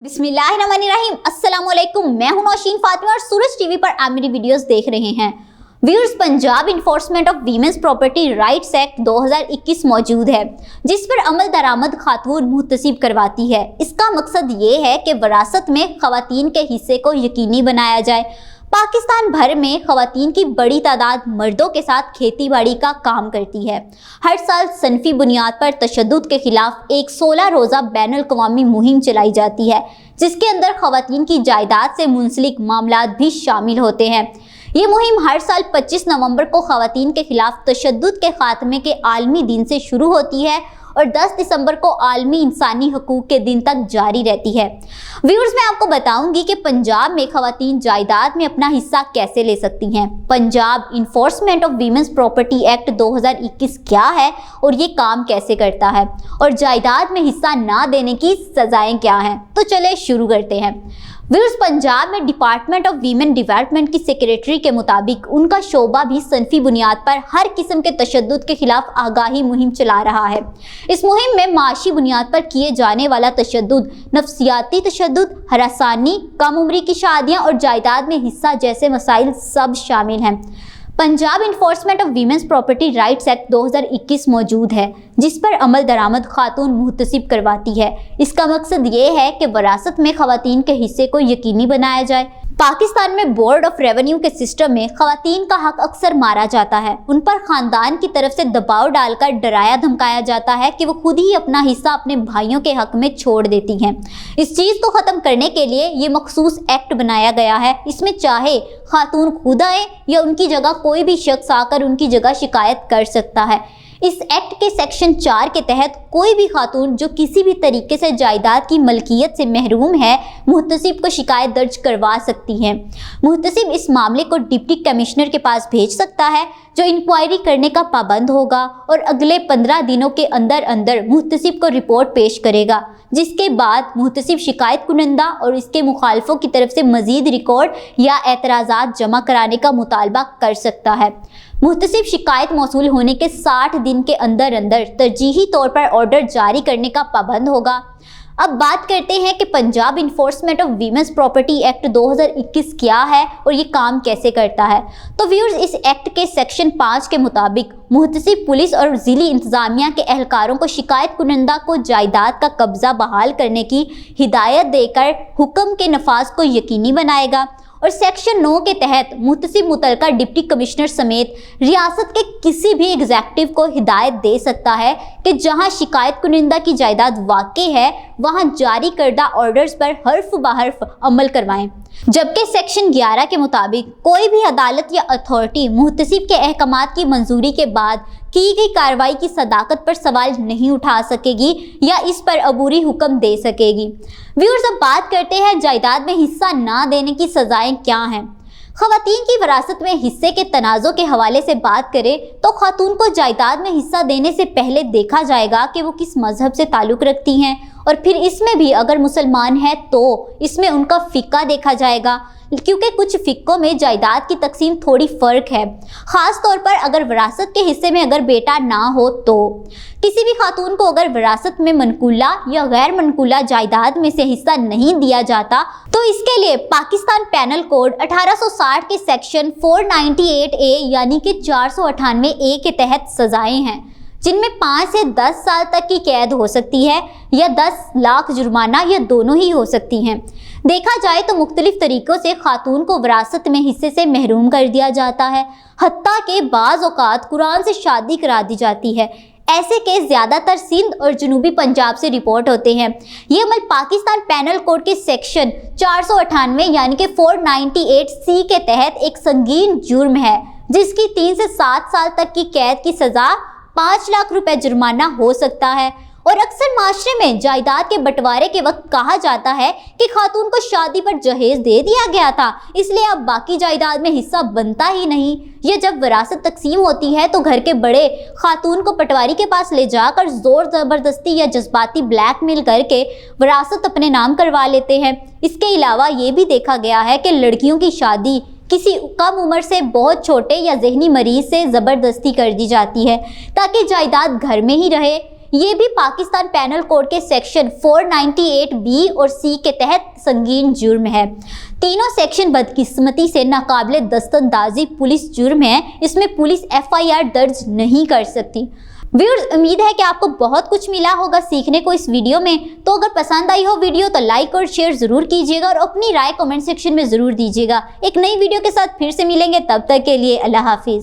बिस्मिल्लाहिर्रहमानिर्रहीम। अस्सलाम वालेकुम। मैं हूं नौशीन फातिमा और सूरज टीवी पर आप मेरी वीडियोस देख रहे हैं। Viewers, Punjab enforcement of women's property rights act 2021 मौजूद है, जिस पर अमल दरामद खातून मुहतसिब करवाती है। इसका मकसद ये है कि वरासत में खवातीन के हिस्से को यकीनी बनाया जाए। पाकिस्तान भर में खवातीन की बड़ी तादाद मर्दों के साथ खेती बाड़ी का काम करती है। हर साल सनफी बुनियाद पर तशद्दुद के खिलाफ एक 16 रोज़ा बैनुल अक़वामी मुहिम चलाई जाती है, जिसके अंदर खवातीन की जायदाद से मुंसलिक मामलात भी शामिल होते हैं। ये मुहिम हर साल 25 नवंबर को खवातीन के खिलाफ तशद्दुद के खात्मे के आलमी दिन से शुरू होती है और 10 दिसंबर को आलमी इंसानी हकूक़ के दिन तक जारी रहती है। व्यूअर्स, मैं आपको बताऊंगी कि पंजाब में खवातीन जायदाद में अपना हिस्सा कैसे ले सकती हैं। Punjab enforcement of women's property act 2021 क्या है और ये काम कैसे करता है, और जायदाद में हिस्सा ना देने की सजाएं क्या हैं। तो चले शुरू करते हैं। व्यूअर्स, पंजाब में डिपार्टमेंट ऑफ वीमेन डेवलपमेंट की सेक्रेटरी के मुताबिक उनका शोबा भी सनफी बुनियाद पर हर किस्म के तशद्दुद के खिलाफ आगाही मुहिम चला रहा है। इस मुहिम में माशी बुनियाद पर किए जाने वाला तशद्दुद, नफ्सियाती तशद्दुद, हरासानी, कम उम्री की शादियां और जायदाद में हिस्सा जैसे मसाइल सब शामिल हैं। Punjab enforcement of women's property rights act 2021 मौजूद है, जिस पर अमल दरामद खातून मुहतसिब करवाती है। इसका मकसद ये है कि वरासत में खवातीन के हिस्से को यकीनी बनाया जाए। पाकिस्तान में बोर्ड ऑफ रेवेन्यू के सिस्टम में खवातीन का हक अक्सर मारा जाता है। उन पर खानदान की तरफ से दबाव डालकर डराया धमकाया जाता है कि वो खुद ही अपना हिस्सा अपने भाइयों के हक में छोड़ देती हैं। इस चीज़ को ख़त्म करने के लिए ये मखसूस एक्ट बनाया गया है। इसमें चाहे खातून खुद आए या उनकी जगह कोई भी शख्स आकर उनकी जगह शिकायत कर सकता है। इस एक्ट के सेक्शन 4 के तहत कोई भी खातून जो किसी भी तरीके से जायदाद की मलकियत से महरूम है, मुहतसिब को शिकायत दर्ज करवा सकती है। मुहतसिब इस मामले को डिप्टी कमिश्नर के पास भेज सकता है, जो इंक्वायरी करने का पाबंद होगा और अगले 15 दिनों के अंदर अंदर मुहतसिब को रिपोर्ट पेश करेगा, जिसके बाद मुहतसिब शिकायत कुनंदा और इसके मुखालफों की तरफ से मजीद रिकॉर्ड या एतराज़ात जमा कराने का मुतालबा कर सकता है। मुहतसिब शिकायत मौसूल होने के 60 दिन के अंदर अंदर तरजीही तौर पर ऑर्डर जारी करने का पाबंद होगा। अब बात करते हैं कि Punjab enforcement of women's property act 2021 क्या है और ये काम कैसे करता है। तो व्यूअर्स, इस एक्ट के सेक्शन 5 के मुताबिक मुहतसिब पुलिस और ज़िली इंतज़ामिया के एहलकारों को शिकायत कुनंदा को जायदाद का कब्जा बहाल करने की हिदायत देकर हुक्म के नफाज को यकीनी बनाएगा। और सेक्शन 9 के तहत मुहतसिब मुतलका डिप्टी कमिश्नर समेत रियासत के किसी भी एग्जेक्टिव को हिदायत दे सकता है कि जहां शिकायत कुनिंदा की जायदाद वाक़ई है, वहां जारी करदा ऑर्डर्स पर हर्फ बहर्फ अमल करवाएं। जबकि सेक्शन 11 के मुताबिक कोई भी अदालत या अथॉरिटी मुहतसिब के अहकामात की मंजूरी के बाद की गई कार्रवाई की सदाकत पर सवाल नहीं उठा सकेगी या इस पर अबूरी हुक्म दे सकेगी। व्यूअर्स, अब बात करते हैं जायदाद में हिस्सा ना देने की सजाएं क्या हैं। खवातीन की वरासत में हिस्से के तनाज़ो के हवाले से बात करें तो खातून को जायदाद में हिस्सा देने से पहले देखा जाएगा कि वो किस मजहब से ताल्लुक़ रखती हैं, और फिर इसमें भी अगर मुसलमान है तो इसमें उनका फ़िक़ा देखा जाएगा, क्योंकि कुछ फ़िक़ों में जायदाद की तकसीम थोड़ी फ़र्क है। ख़ास तौर पर अगर वरासत के हिस्से में अगर बेटा ना हो तो किसी भी खातून को अगर वरासत में मनकूला या गैर मनकूला जायदाद में से हिस्सा नहीं दिया जाता तो इसके लिए पाकिस्तान पैनल कोड 1860 के सेक्शन 498A यानी कि 498A के तहत सजाएं हैं, जिनमें 5 से 10 साल तक की कैद हो सकती है या 10 लाख जुर्माना या दोनों ही हो सकती हैं। देखा जाए तो मुख्तलिफ तरीक़ों से खातून को विरासत में हिस्से से महरूम कर दिया जाता है, हत्ता के बाज़ औक़ात कुरान से शादी करा दी जाती है। ऐसे केस ज़्यादातर सिंध और जनूबी पंजाब से रिपोर्ट होते हैं। ये अमल पाकिस्तान पैनल कोड के सेक्शन 498 यानी कि 498C के तहत एक संगीन जुर्म है, जिसकी 3 से 7 साल तक की कैद की सज़ा, 5 लाख रुपए जुर्माना हो सकता है। और अक्सर माशरे में जायदाद के बंटवारे के वक्त कहा जाता है कि खातून को शादी पर जहेज दे दिया गया था, इसलिए अब बाकी जायदाद में हिस्सा बनता ही नहीं। यह जब विरासत तकसीम होती है तो घर के बड़े खातून को पटवारी के पास ले जाकर जोर ज़बरदस्ती या जज्बाती ब्लैकमेल करके विरासत अपने नाम करवा लेते हैं। इसके अलावा ये भी देखा गया है कि लड़कियों की शादी किसी कम उम्र से बहुत छोटे या जहनी मरीज से ज़बरदस्ती कर दी जाती है ताकि जायदाद घर में ही रहे। ये भी पाकिस्तान पैनल कोड के सेक्शन 498 बी और सी के तहत संगीन जुर्म है। तीनों सेक्शन बदकिस्मती से नाकाबिले दस्तंदाजी पुलिस जुर्म है, इसमें पुलिस FIR दर्ज नहीं कर सकती। व्यूअर्स, उम्मीद है कि आपको बहुत कुछ मिला होगा सीखने को इस वीडियो में। तो अगर पसंद आई हो वीडियो तो लाइक और शेयर जरूर कीजिएगा और अपनी राय कमेंट सेक्शन में जरूर दीजिएगा। एक नई वीडियो के साथ फिर से मिलेंगे, तब तक के लिए अल्लाह हाफिज।